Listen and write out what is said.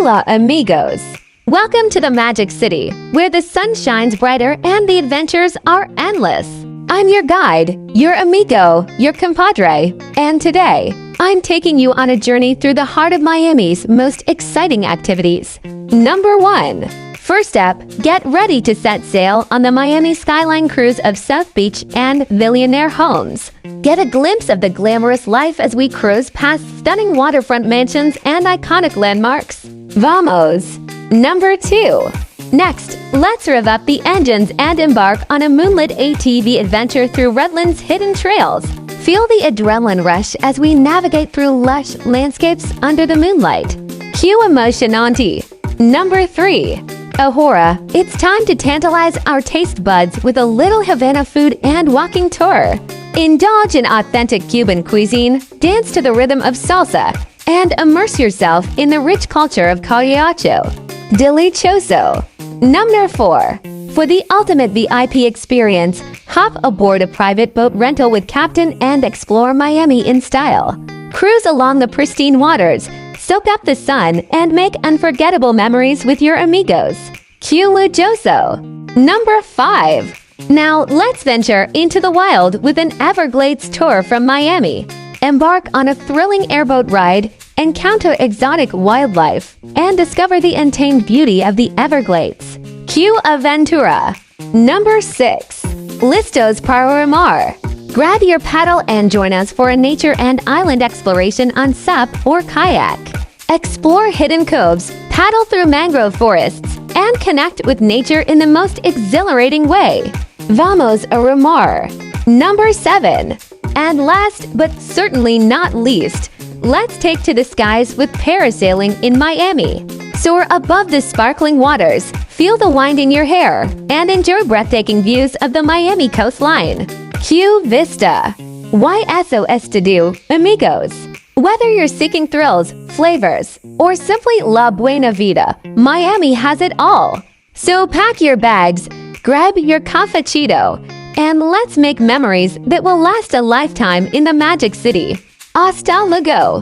Hola, amigos! Welcome to the Magic City, where the sun shines brighter and the adventures are endless. I'm your guide, your amigo, your compadre, and today, I'm taking you on a journey through the heart of Miami's most exciting activities. Number 1. First up, get ready to set sail on the Miami Skyline cruise of South Beach and Millionaire homes. Get a glimpse of the glamorous life as we cruise past stunning waterfront mansions and iconic landmarks. Vamos! Number 2. Next, let's rev up the engines and embark on a moonlit ATV adventure through Redland's hidden trails. Feel the adrenaline rush as we navigate through lush landscapes under the moonlight. Cue emotionante. Number 3. Ahora, it's time to tantalize our taste buds with a little Havana food and walking tour. Indulge in authentic Cuban cuisine, dance to the rhythm of salsa, and immerse yourself in the rich culture of Kayak. Delicioso. Number 4. For the ultimate VIP experience, hop aboard a private boat rental with captain and explore Miami in style. Cruise along the pristine waters, soak up the sun, and make unforgettable memories with your amigos. Cue Lujoso. Number 5. Now, let's venture into the wild with an Everglades Tour from Miami. Embark on a thrilling airboat ride, encounter exotic wildlife, and discover the untamed beauty of the Everglades. Cue Aventura. Number 6. Listos para remar. Grab your paddle and join us for a nature and island exploration on SUP or Kayak. Explore hidden coves, paddle through mangrove forests, and connect with nature in the most exhilarating way. Vamos a remar. Number 7. And last but certainly not least, let's take to the skies with parasailing in Miami. Soar above the sparkling waters, feel the wind in your hair, and enjoy breathtaking views of the Miami coastline. Cue Vista. Why eso es todo, amigos? Whether you're seeking thrills, flavors, or simply la buena vida, Miami has it all. So pack your bags, grab your cafecito, and let's make memories that will last a lifetime in the Magic City. Hasta luego!